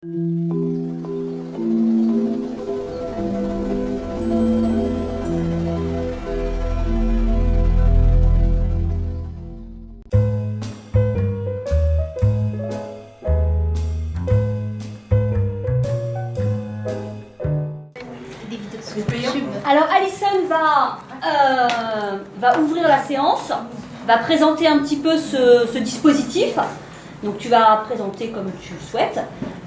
Alors Alison va ouvrir la séance, va présenter un petit peu ce dispositif. Donc tu vas présenter comme tu le souhaites,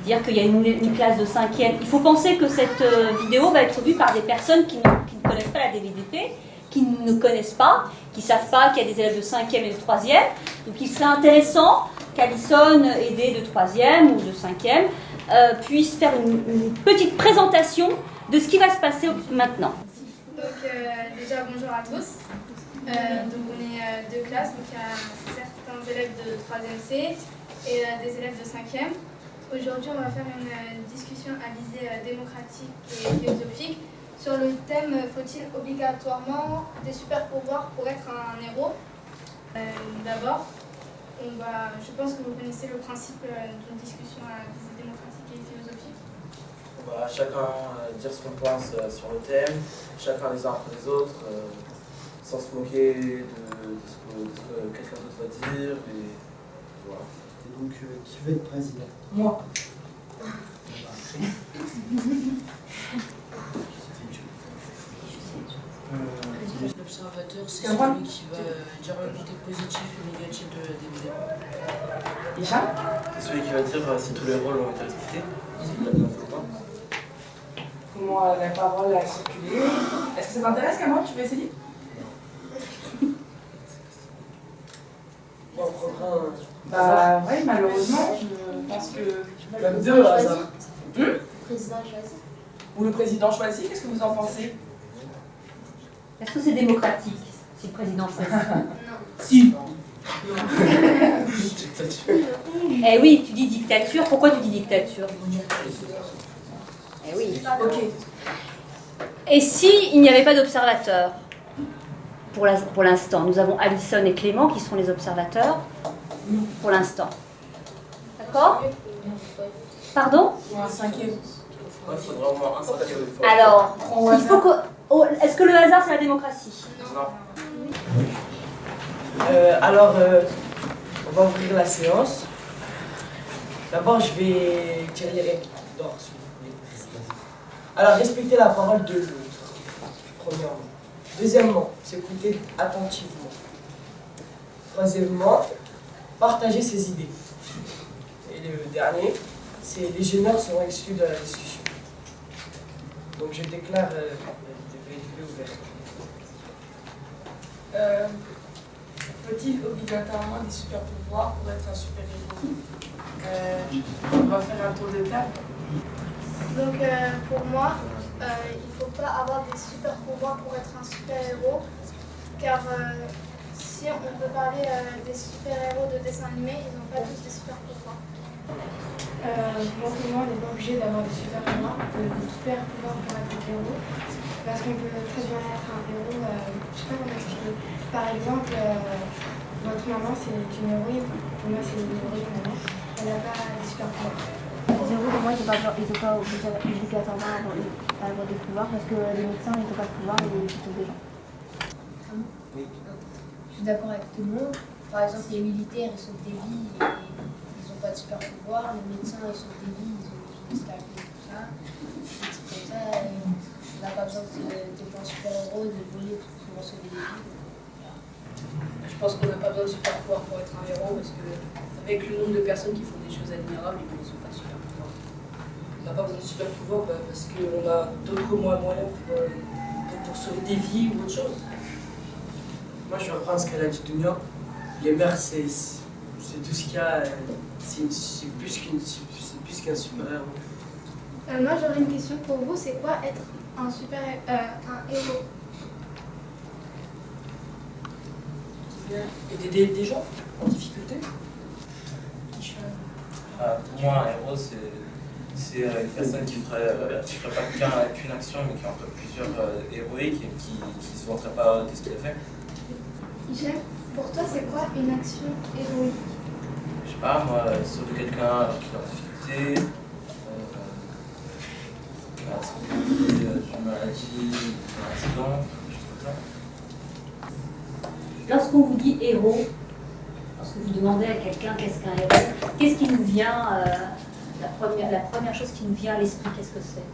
dire qu'il y a une classe de 5e. Il faut penser que cette vidéo va être vue par des personnes qui ne connaissent pas la DVDP, qui ne connaissent pas, qui ne savent pas qu'il y a des élèves de 5e et de 3e. Donc il serait intéressant qu'Alison, aidée de 3e ou de 5e, puisse faire une petite présentation de ce qui va se passer maintenant. Donc déjà bonjour à tous. Donc on est deux classes, donc il y a certains élèves de 3e C et des élèves de 5e. Aujourd'hui on va faire une discussion à visée démocratique et philosophique sur le thème faut-il obligatoirement des super pouvoirs pour être un héros. D'abord, je pense que vous connaissez le principe d'une discussion à visée démocratique et philosophique. On va chacun dire ce qu'on pense sur le thème, chacun les uns après les autres, sans se moquer de ce que quelqu'un d'autre va dire. Et voilà. Et donc, qui veut être président? Moi. L'observateur, c'est celui qui va dire un côté positif et négatif de la DVD. Déjà? C'est celui qui va dire si tous les rôles ont été respectés, s'il a bien fait ou pas. Comment la parole a circulé. Est-ce que ça t'intéresse, Cameron? Tu veux essayer? Bon, on prendra un... Bah oui, malheureusement, je pense que... Comme deux hasard. Président choisi. Ou le président choisi, qu'est-ce que vous en pensez? Est-ce que c'est démocratique si le président choisit? Non. Si. Eh oui, tu dis dictature. Pourquoi tu dis dictature? Eh oui. Ok. Et si il n'y avait pas d'observateurs? Pour l'instant, nous avons Alison et Clément qui seront les observateurs pour l'instant. D'accord? Pardon? Ou un 5e. Il faudra au moins un cinquième de fois. Alors, il faut que... oh, est-ce que le hasard, c'est la démocratie? Non. Alors, on va ouvrir la séance. D'abord, je vais tirer les règles d'or, s'il vous plaît. Alors, respecter la parole de l'autre, premièrement. Deuxièmement, s'écouter attentivement. Troisièmement, partager ses idées. Et le dernier, c'est les gêneurs seront exclus de la discussion. Donc, je déclare la DVD ouverte. Faut-il obligatoirement des super pouvoirs pour être un super héros? On va faire un tour de table. Donc pour moi, il ne faut pas avoir des super pouvoirs pour être un super héros, car si on peut parler des super héros de dessins animés, ils n'ont pas tous des super pouvoirs. Pour moi, on n'est pas obligé d'avoir des super pouvoirs pour être un héros, parce qu'on peut très bien être un héros, je ne sais pas comment expliquer. Par exemple, votre maman c'est une héroïne, pour moi c'est une héroïne maman, elle n'a pas des super pouvoirs. Les héros, pour moi, ils n'ont pas obligatoirement à avoir des pouvoirs parce que les médecins, ils n'ont pas de pouvoir et ils sauvent des gens. Oui. Je suis d'accord avec tout le monde. Par exemple, les militaires, ils sauvent des vies et ils n'ont pas de super pouvoir. Les médecins, ils sauvent des vies, ils ont des scalpels et tout ça. C'est comme ça, on n'a pas besoin d'être un super héros, de voler pour sauver des vies. Je pense qu'on n'a pas besoin de super pouvoir pour être un héros parce que avec le nombre de personnes qui font des choses admirables, ils ne sont pas super pouvoirs. On n'a pas besoin de super pouvoir parce qu'on a d'autres moyens pour sauver des vies ou autre chose. Moi, je vais reprendre ce qu'elle a dit, Dunia. Les mères, c'est tout ce qu'il y a. C'est plus qu'un super-héros. Moi, j'aurais une question pour vous. C'est quoi être un héros? Aider des gens en difficulté. Pour moi, un héros, c'est une personne qui ferait pas qu'une action, mais qui en ferait plusieurs héroïques et qui ne se vanterait pas de ce qu'il a fait. Hicham, pour toi, c'est quoi une action héroïque? Je sais pas, moi, sauver quelqu'un alors qu'il est en difficulté, Parce qu'on fait d'une maladie, d'un accident, des choses comme ça. Lorsqu'on vous dit héros, lorsque vous demandez à quelqu'un qu'est-ce qu'un héros, qu'est-ce qui nous vient, la première chose qui nous vient à l'esprit, qu'est-ce que c'est?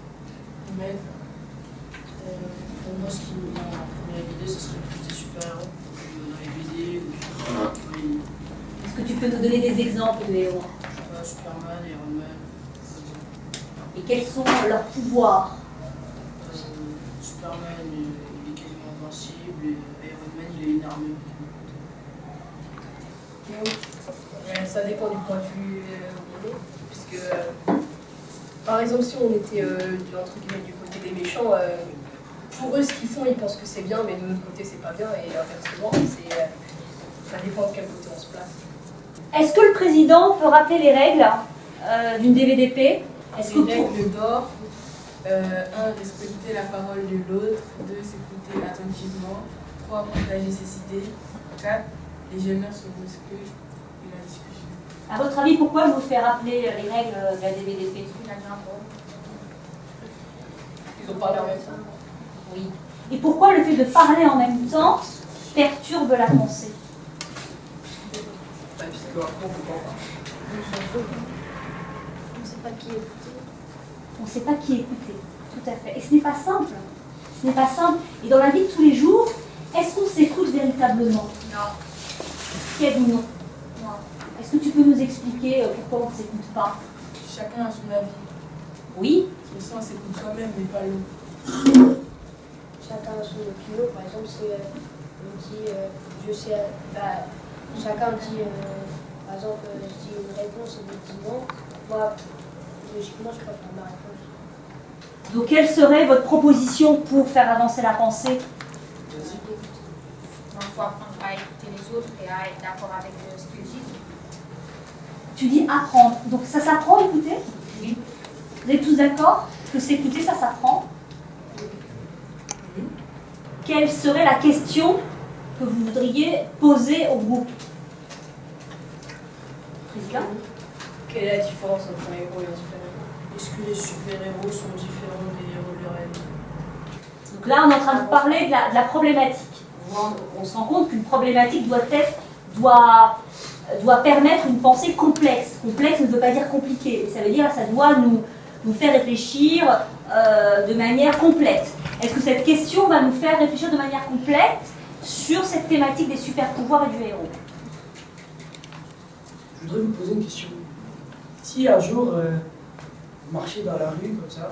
Pour moi, ce qui me vient en première idée, ce serait plus des super-héros. Dans les BD ou Est-ce que tu peux nous donner des exemples de héros? Superman, Iron Man. Et quels sont leurs pouvoirs? Superman, il est quasiment invincible et Iron Man, il a une armure. Ça dépend du point de vue où on est. Puisque, par exemple, si on était entre guillemets, du côté des méchants, pour eux, ce qu'ils font, ils pensent que c'est bien, mais de notre côté, c'est pas bien. Et inversement, ça dépend de quel côté on se place. Est-ce que le président peut rappeler les règles d'une DVDP? Est-ce que Les règles d'or, 1. Respecter la parole de l'autre. 2. S'écouter attentivement. 3. Partager ses idées. 4. Les jeunes se bousculent et la discussion. À votre avis, pourquoi je vous fais rappeler les règles de la DVDP? Ils ont parlé en même temps. Oui. Et pourquoi le fait de parler en même temps perturbe la pensée? Parce qu'après, on peut pas parler. On ne sait pas qui écouter. On ne sait pas qui écouter, tout à fait. Et ce n'est pas simple. Ce n'est pas simple. Et dans la vie de tous les jours, est-ce qu'on s'écoute véritablement? Non. Qui a dit non? Non. Est-ce que tu peux nous expliquer pourquoi on ne s'écoute pas? Chacun a son avis. Oui. Son sens s'écoute soi-même, mais pas l'autre. Chacun a son opinion. Par exemple, si on dit je sais, chacun dit, par exemple, je dis une réponse et je dis non. Moi, logiquement, je préfère ma réponse. Donc, quelle serait votre proposition pour faire avancer la pensée? Il faut apprendre à écouter les autres et à être d'accord avec ce qu'ils disent. Tu dis apprendre. Donc, ça s'apprend, écouter? Oui. Vous êtes tous d'accord que s'écouter, ça s'apprend? Quelle serait la question que vous voudriez poser au groupe? Président? Quelle est la différence entre un héros et un super-héros? Est-ce que les super-héros sont différents des héros de réel? Donc là, on est en train de parler de la problématique. On se rend compte qu'une problématique doit permettre une pensée complexe. Complexe ne veut pas dire compliqué. Ça veut dire que ça doit nous faire réfléchir de manière complète. Est-ce que cette question va nous faire réfléchir de manière complète sur cette thématique des super-pouvoirs et du héros? Je voudrais vous poser une question. Si un jour, vous marchez dans la rue comme ça,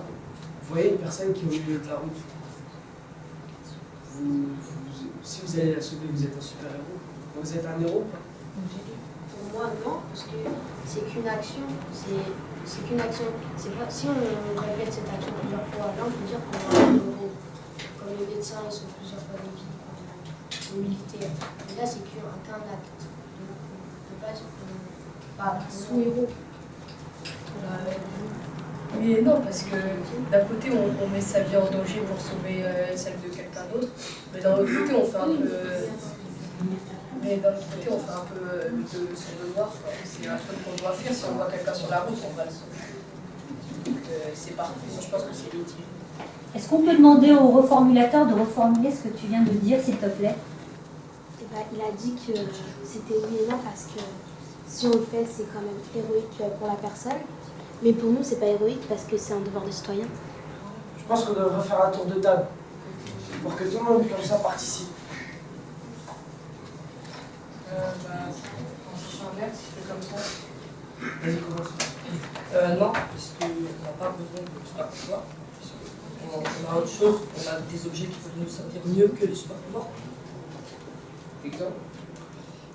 vous voyez une personne qui est au milieu de la route, si vous allez la sauver, vous êtes un super-héros? Vous êtes un héros ou pas? Pour moi, non, parce que c'est qu'une action. C'est qu'une action. Pas, si on répète cette action plusieurs fois, là, on peut dire qu'on est un héros. Comme les médecins, ils sont plusieurs fois des vies, comme les militaires. Mais là, c'est qu'un acte. Donc, on ne peut pas dire qu'on est sous-héros. Mais non, parce que d'un côté, on met sa vie en danger pour sauver celle de quelqu'un d'autre, mais d'un autre côté, on fait un peu. Mais d'un autre côté, on fait un peu de son devoir. C'est un truc qu'on doit faire. Si on voit quelqu'un sur la route, on va le sauver. Donc c'est parti. Je pense que c'est utile. Est-ce qu'on peut demander au reformulateur de reformuler ce que tu viens de dire, s'il te plaît? Il a dit que c'était oui et non parce que si on le fait, c'est quand même héroïque pour la personne. Mais pour nous, c'est pas héroïque parce que c'est un devoir de citoyen. Je pense qu'on devrait faire un tour de table pour que tout le monde comme ça participe. En cherchant un si c'est comme ça. Vas-y, commence. Non, parce qu'on n'a pas besoin de super pouvoir. On a autre chose, on a des objets qui peuvent nous servir mieux que les super pouvoirs. Exemple.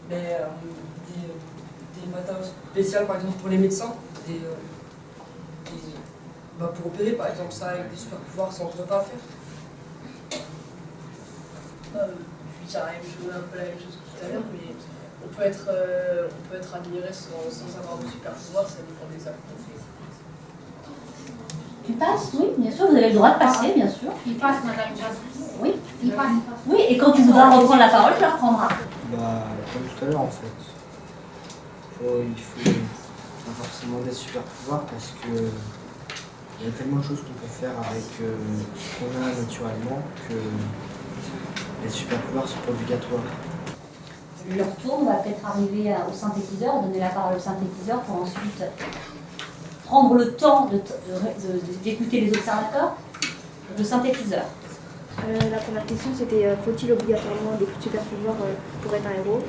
Mais des matériaux spéciaux, par exemple, pour les médecins, pour opérer, par exemple, ça avec des super pouvoirs, ça on ne peut pas faire. Je dirais un peu la même chose que tout à l'heure, mais on peut être admiré sans avoir de super pouvoir, ça dépend des actes qu'on fait. Tu passes? Oui, bien sûr, vous avez le droit de passer, bien sûr. Il passe, madame Jazz. Oui. Il passe. Oui, et quand tu voudras reprendre la parole, tu la reprendras. Comme tout à l'heure en fait. Il faut pas forcément des super pouvoirs parce que Il y a tellement de choses qu'on peut faire avec ce qu'on a naturellement que les super pouvoirs sont pas obligatoires. Leur tour, on va peut-être arriver au synthétiseur, donner la parole au synthétiseur pour ensuite prendre le temps d'écouter les observateurs. Le synthétiseur. La première question c'était faut-il obligatoirement des super pouvoirs pour être un héros?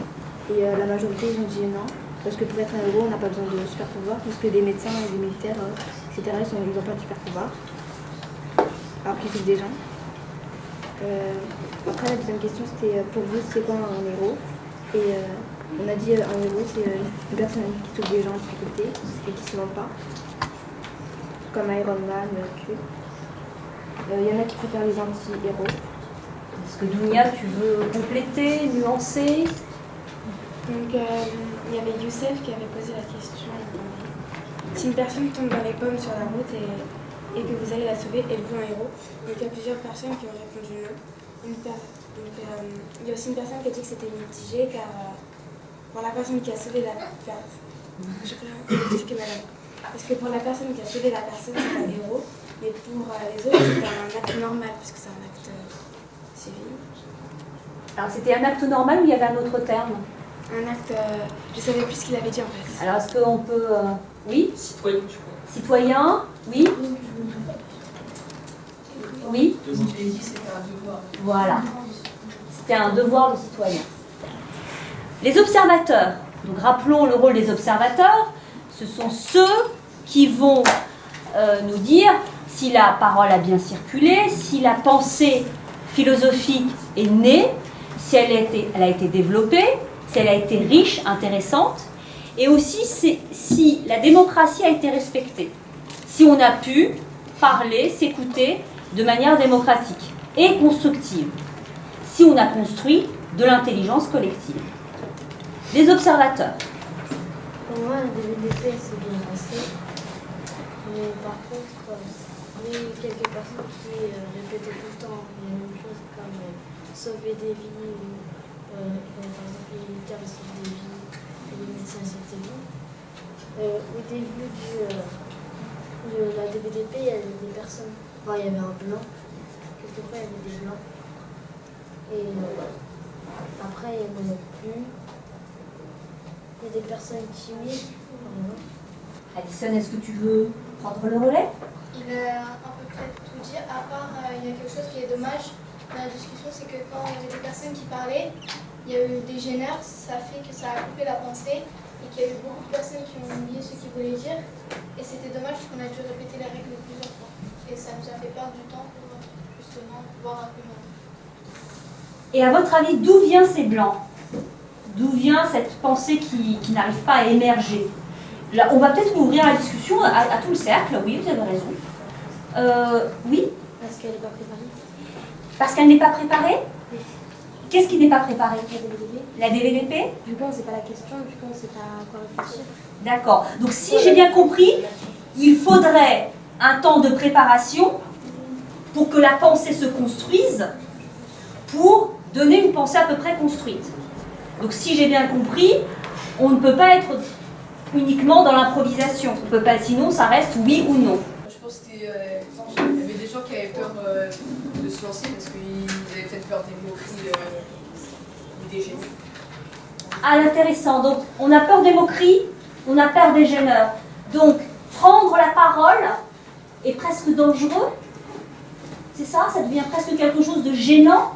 Et la majorité ils ont dit non, parce que pour être un héros on n'a pas besoin de super pouvoirs, parce que des médecins et des militaires, etc. ils n'ont pas de super pouvoirs, alors qu'ils sauvent des gens. Après la deuxième question c'était pour vous c'est quoi un héros? Et on a dit un héros c'est une personne qui sauve des gens en difficulté et qui se vend pas, comme Iron Man, Hulk. Il y en a qui préfèrent les anti-héros. Est-ce que Dounia, tu veux compléter, nuancer? Donc il y avait Youssef qui avait posé la question si une personne tombe dans les pommes sur la route et que vous allez la sauver, êtes-vous un héros? Donc il y a plusieurs personnes qui ont répondu non. Il y a aussi une personne qui a dit que c'était mitigé car pour la personne qui a sauvé la personne, parce que pour la personne qui a sauvé la personne c'est un héros, mais pour les autres c'est un acte normal puisque c'est un acte civil. Alors c'était un acte normal ou il y avait un autre terme? Un acte, je savais plus ce qu'il avait dit en fait. Alors est-ce qu'on peut... oui? Citoyen, je crois. Citoyen? Oui? Oui? J'ai dit c'était un devoir. Voilà. C'était un devoir de citoyen. Les observateurs. Donc rappelons le rôle des observateurs. Ce sont ceux qui vont nous dire si la parole a bien circulé, si la pensée philosophique est née, si elle a été développée, si elle a été riche, intéressante, et aussi si la démocratie a été respectée, si on a pu parler, s'écouter de manière démocratique et constructive, si on a construit de l'intelligence collective. Les observateurs. Pour moi, le DVDP, c'est bien passé. Mais par contre, il y a eu quelques personnes qui répétaient tout le temps les mêmes choses, comme sauver des vies, ou par exemple les militaires sauvent des vies, et les médecins sauvent des vies. Au début de la DVDP, il y avait des personnes, enfin il y avait un blanc, quelquefois il y avait des blancs. Et après, il n'y en a plus. Il y a des personnes timides. Addison, est-ce que tu veux prendre le relais? Il a à peu près tout dit, à part il y a quelque chose qui est dommage dans la discussion, c'est que quand il y a des personnes qui parlaient, il y a eu des gêneurs, ça fait que ça a coupé la pensée et qu'il y a eu beaucoup de personnes qui ont oublié ce qu'ils voulaient dire. Et c'était dommage parce qu'on a dû répéter les règles plusieurs fois. Et ça nous a fait perdre du temps pour justement pouvoir apprendre. Et à votre avis, d'où vient ces blancs? D'où vient cette pensée qui n'arrive pas à émerger? Là, on va peut-être ouvrir la discussion à tout le cercle. Oui, vous avez raison. Oui? Parce qu'elle n'est pas préparée. Parce qu'elle n'est pas préparée? Qu'est-ce qui n'est pas préparé? La DVDP. La DVDP? Du coup, on ne sait pas la question, du coup, on ne sait pas à quoi réfléchir. D'accord. Donc si j'ai bien compris, il faudrait un temps de préparation pour que la pensée se construise, pour donner une pensée à peu près construite. Donc si j'ai bien compris, on ne peut pas être uniquement dans l'improvisation. On peut pas, sinon ça reste oui ou non. Je pense qu'il y avait des gens qui avaient peur de se lancer parce qu'ils avaient peut-être peur des moqueries ou des gêneurs. Ah, intéressant. Donc on a peur des moqueries, on a peur des gêneurs. Donc prendre la parole est presque dangereux. C'est ça? Ça devient presque quelque chose de gênant.